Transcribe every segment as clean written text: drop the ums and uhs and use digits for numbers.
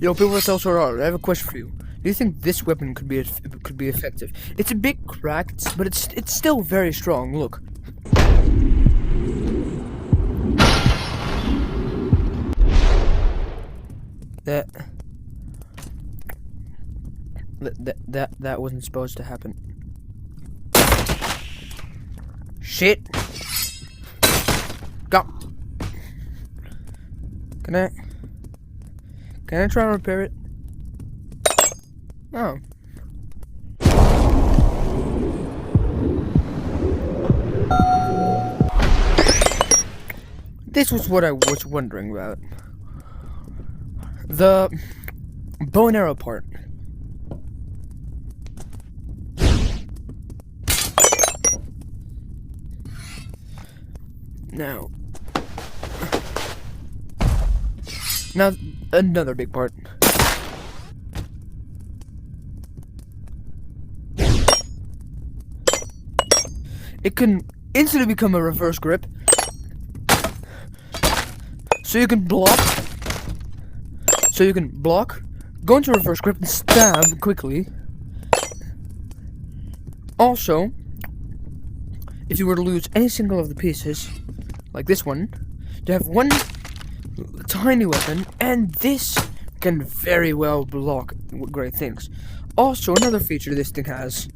Yo, people with also I have a question for you. Do you think this weapon could be effective? It's a bit cracked, but it's still very strong. Look. That wasn't supposed to happen. Shit. Go. Can I try and repair it? Oh. This was what I was wondering about. The bow and arrow part. Now, another big part. It can instantly become a reverse grip, so you can block, go into reverse grip and stab quickly. Also, if you were to lose any single of the pieces, like this one, you have one tiny weapon, and this can very well block great things. Also, another feature this thing has,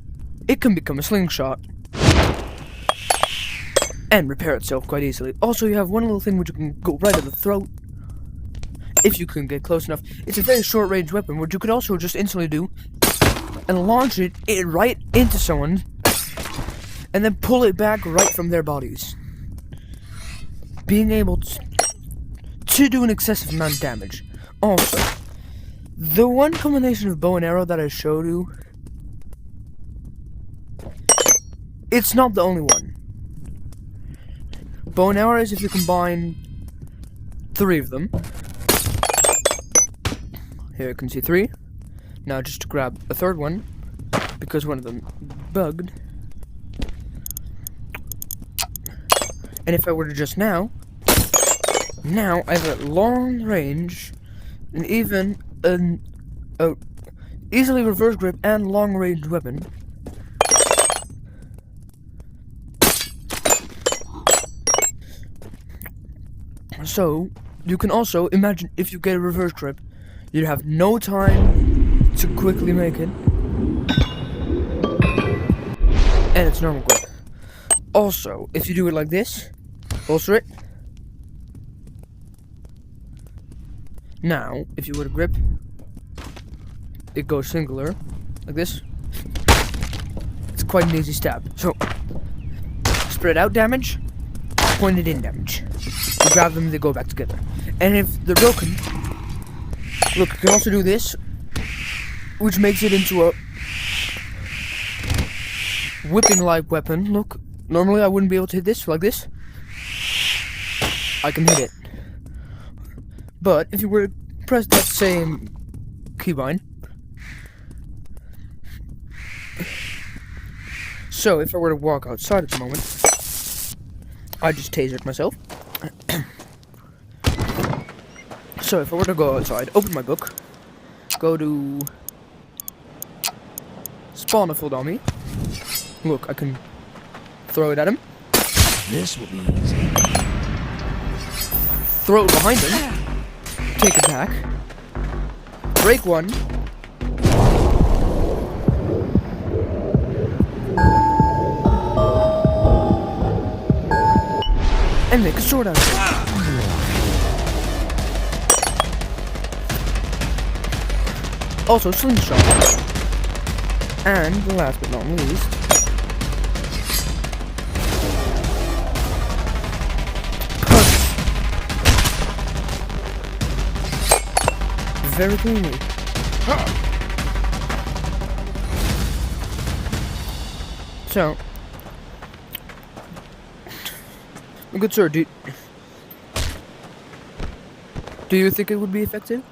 it can become a slingshot and repair itself quite easily. Also, you have one little thing which you can go right at the throat, if you can get close enough. It's a very short range weapon, which you could also just instantly do, and launch it right into someone, and then pull it back right from their bodies. Being able to do an excessive amount of damage. Also, the one combination of bow and arrow that I showed you, it's not the only one. Bow and arrow is if you combine 3 of them. Here you can see 3. Now just to grab a third one, because one of them bugged. And if I were to just now I have a long range, and even a easily reverse grip and long range weapon. So, you can also imagine if you get a reverse grip, you'd have no time to quickly make it. And it's normal grip. Also, if you do it like this, holster it. Now, if you were to grip, it goes singular, like this. It's quite an easy stab. So, spread out damage, pointed in damage. You grab them, they go back together. And if they're broken, look, you can also do this, which makes it into a whipping-like weapon. Look, normally I wouldn't be able to hit this like this. I can hit it. But if you were to press that same keybind, so if I were to walk outside at the moment, I just tasered myself. So if I were to go outside, open my book, go to spawn a full dummy. Look, I can throw it at him. This will be easy. Throw it behind him. Take it back. Break one. And make a sword out of it. Also, slingshot. And last but not least, very cleanly. So, good sir, do you think it would be effective?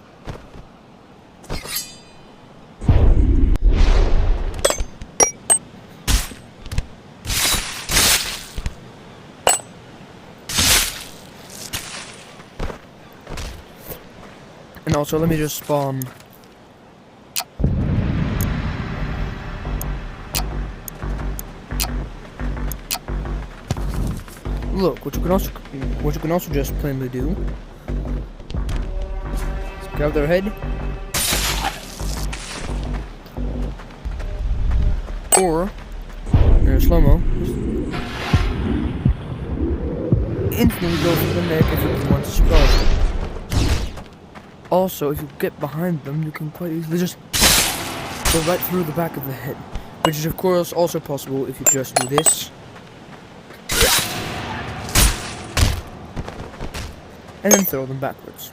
And Also, let me just spawn. Look, what you can also just plainly do. Is grab their head. Or, in slow-mo, instantly go for the neck if you want to surprise them. Also, if you get behind them, you can quite easily just go right through the back of the head. Which is of course also possible if you just do this. And then throw them backwards.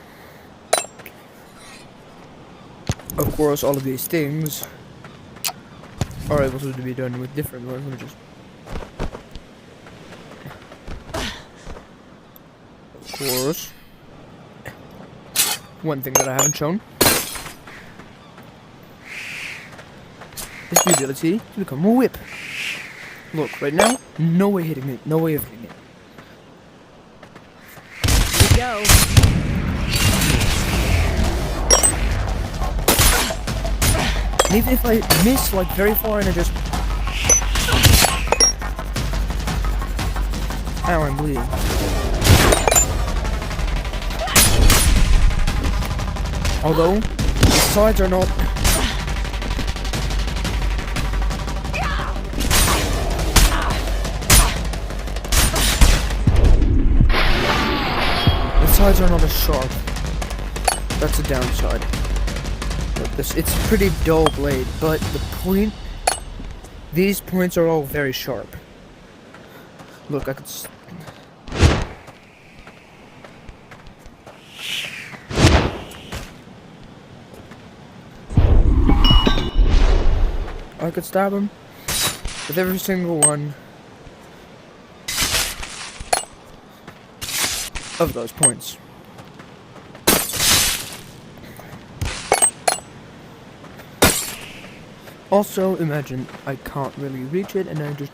Of course, all of these things are able to be done with different ones. Let me just... Of course. One thing that I haven't shown is the ability to become a whip. Look, right now, no way hitting it. No way of hitting it. Here we go. And even if I miss like very far and I just... Ow, I'm bleeding. Although, the sides are not... The sides are not as sharp. That's a downside. It's a pretty dull blade, but the point... These points are all very sharp. Look, I could... I could stab him with every single one of those points. Also, imagine I can't really reach it and I just...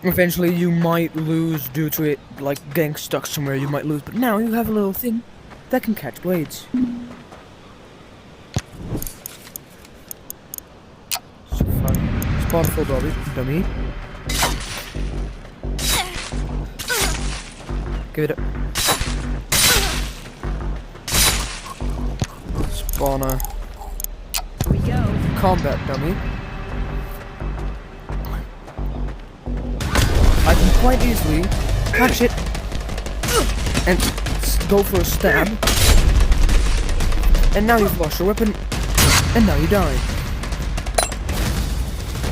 Eventually you might lose due to it, like, getting stuck somewhere, you might lose, but now you have a little thing that can catch blades. So fun. Spawn full dummy. Give it up. Spawner. Here we go. Combat dummy. I can quite easily catch it and go for a stab. And now you've lost your weapon, and now you die.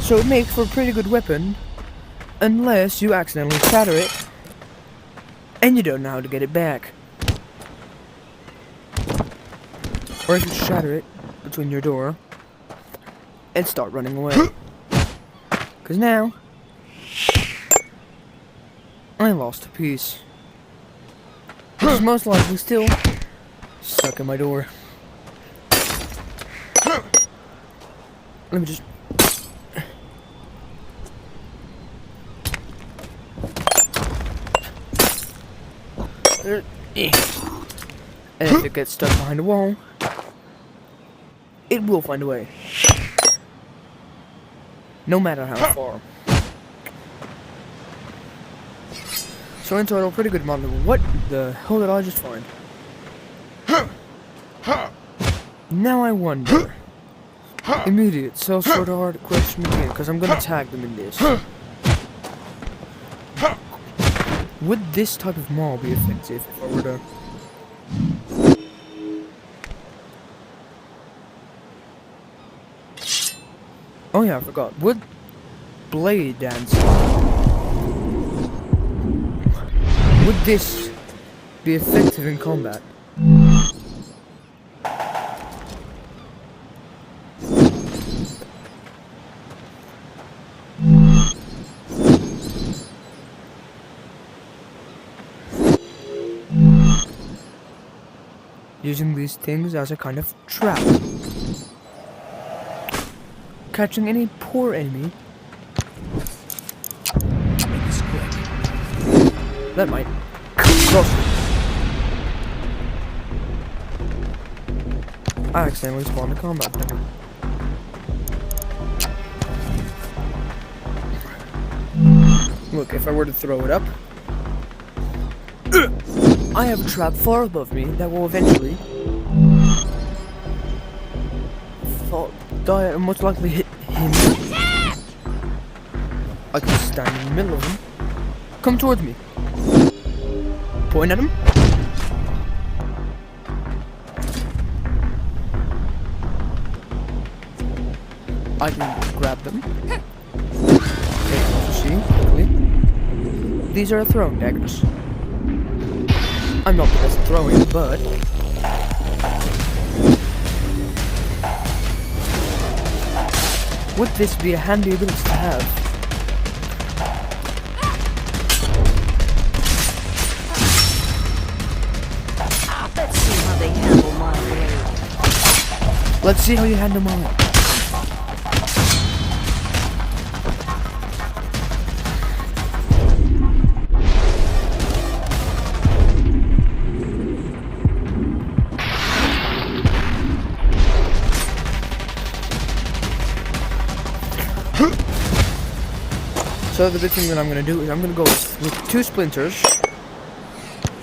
So it makes for a pretty good weapon, unless you accidentally shatter it, and you don't know how to get it back. Or if you shatter it between your door, and start running away. Because now, I lost a piece. Which is most likely still stuck in my door. Let me just... And if it gets stuck behind a wall, it will find a way. No matter how far. So in total, pretty good model. What the hell did I just find? Now I wonder. Immediate self-sort of hard question again, because I'm gonna tag them in this. Would this type of maul be effective if I were to... Oh yeah, I forgot. Would blade dance... Would this be effective in combat? Using these things as a kind of trap. Catching any poor enemy. That might. Cross. I accidentally spawned a combat dagger. Look, if I were to throw it up, I have a trap far above me that will eventually die and most likely hit him. I can stand in the middle of him. Come towards me. Point at him. I can grab them. Okay, so see, quickly. These are throwing daggers. I'm not the best at throwing, but would this be a handy ability to have? Let's see how they handle my blade. Let's see how you handle mine. So the big thing that I'm gonna do is I'm gonna go with 2 splinters,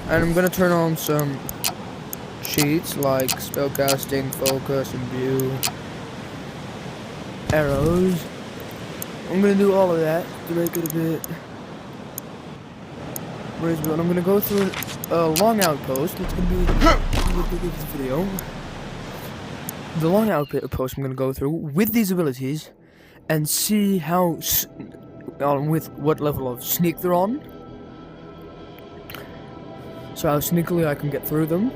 and I'm gonna turn on some cheats like spellcasting, focus, and view, arrows. I'm gonna do all of that to make it a bit reasonable. And I'm gonna go through a long outpost. It's gonna be this video. The long outpost I'm gonna go through with these abilities and see how with what level of sneak they're on. So how sneakily I can get through them.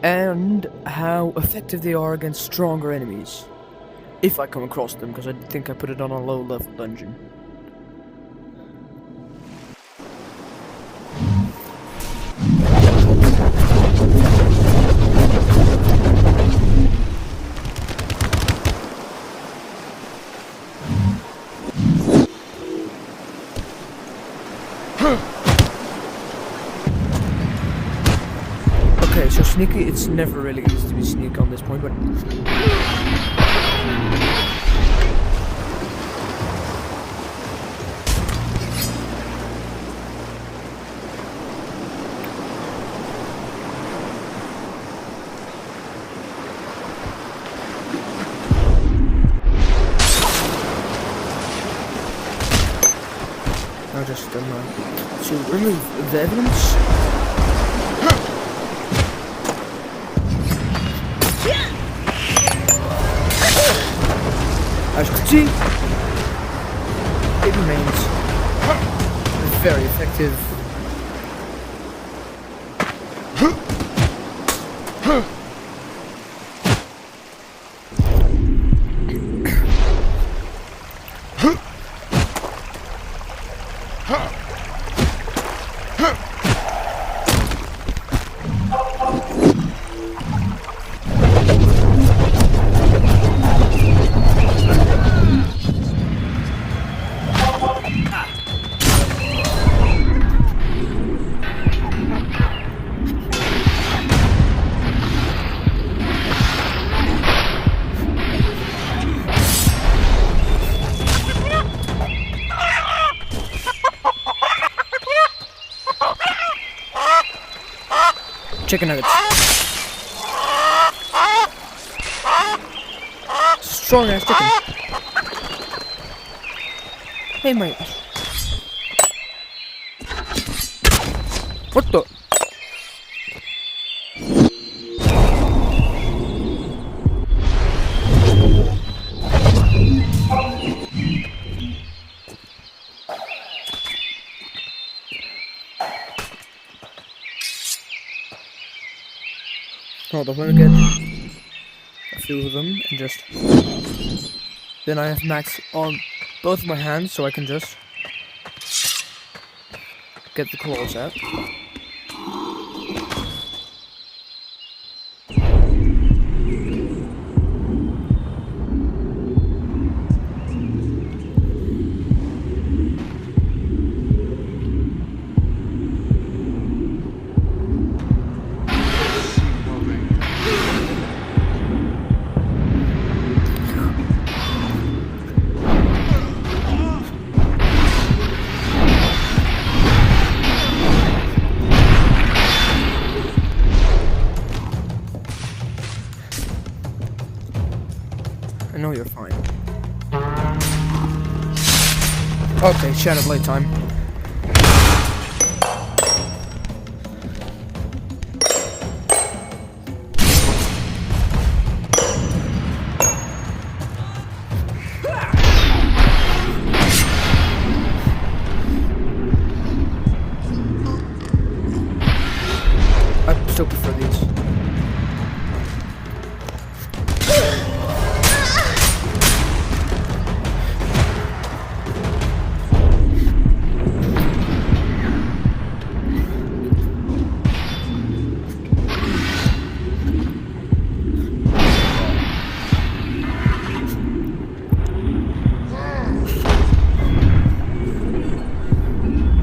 And how effective they are against stronger enemies. If I come across them, because I think I put it on a low level dungeon. Okay, so sneaky, it's never really easy to be sneaky on this point, but I'll just to remove the evidence. As you can see, it remains very effective. Chicken nuggets. Strong ass chicken. Hey mate. What the? Hold on, let me get a few of them and just... Then I have max on both of my hands so I can just get the claws out. are fine. Okay, Shadow Blade time. I still prefer these.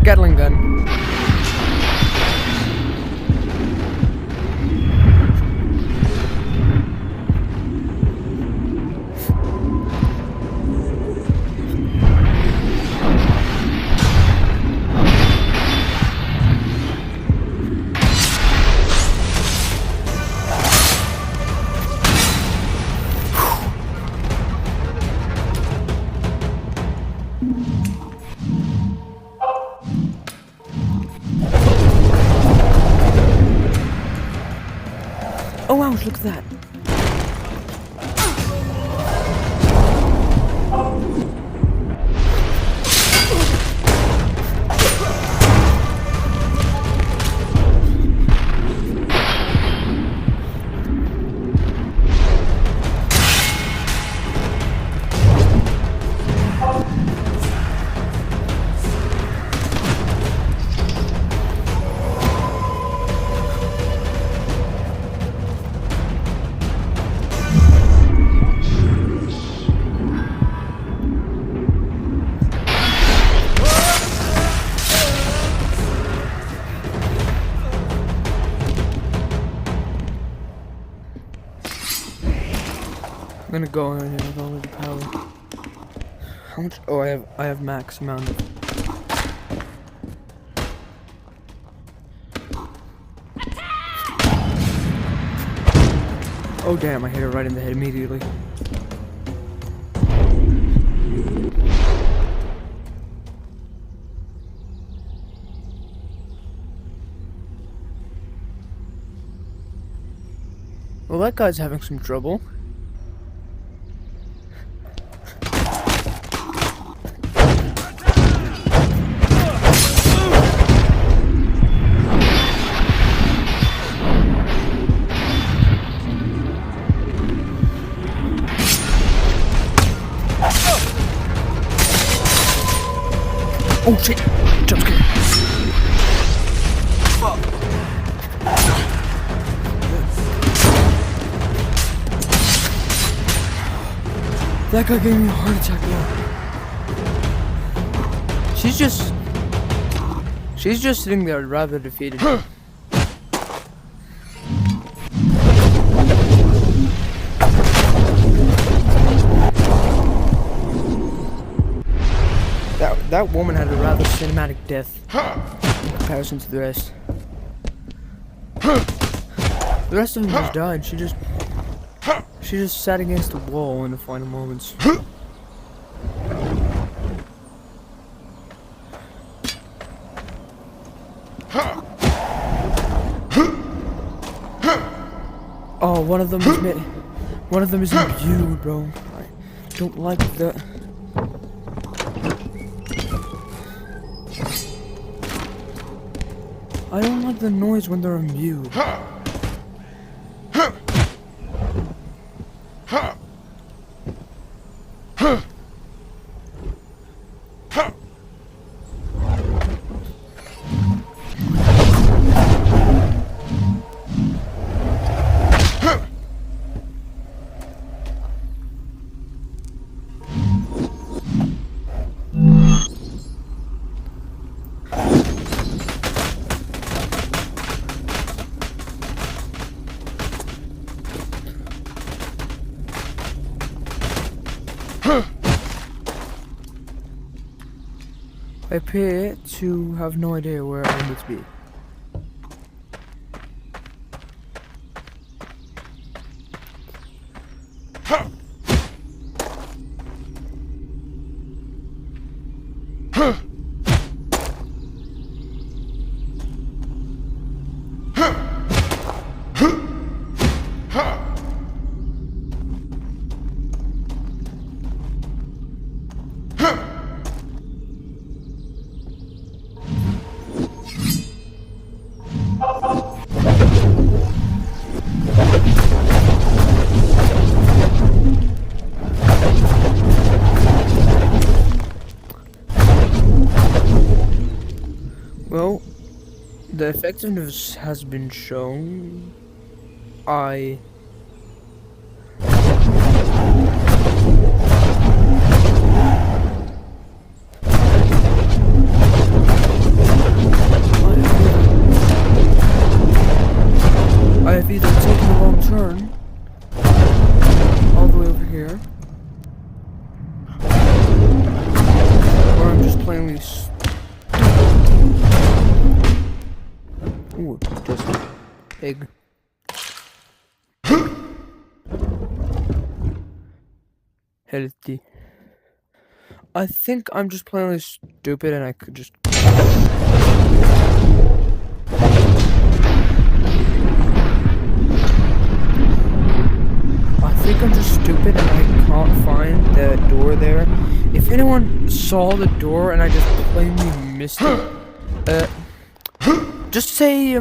Gatling gun. Oh ouch, look at that. I'm gonna go in here with all of the power. How much? Oh, I have max amount of. Oh damn! I hit her right in the head immediately. Well, that guy's having some trouble. Oh shit! Jump scare. That guy gave me a heart attack now. She's just sitting there rather defeated. That woman had a rather cinematic death in comparison to the rest. The rest of them just died. She just sat against the wall in the final moments. Oh, one of them is imbued, bro. I don't like that. I don't like the noise when they're imbued. I appear to have no idea where I need to be. the effectiveness has been shown. I have either taken a wrong turn all the way over here, or I'm just plainly ooh, just pig. Healthy. I think I'm just plainly stupid and I could just... I think I'm just stupid and I can't find the door there. If anyone saw the door and I just plainly missed it, just say,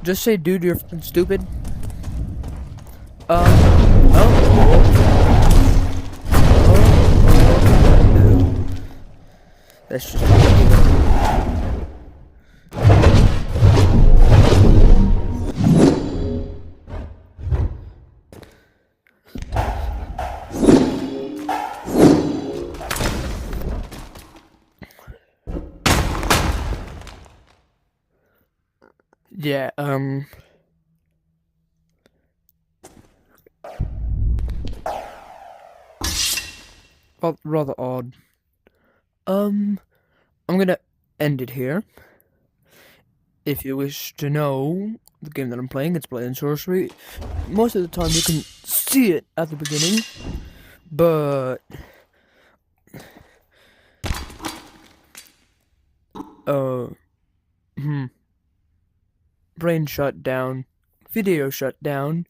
just say, dude, you're fucking stupid. That's just... Yeah, well, rather odd. I'm gonna end it here. If you wish to know the game that I'm playing, it's Blade and Sorcery. Most of the time you can see it at the beginning, but... brain shut down, video shut down,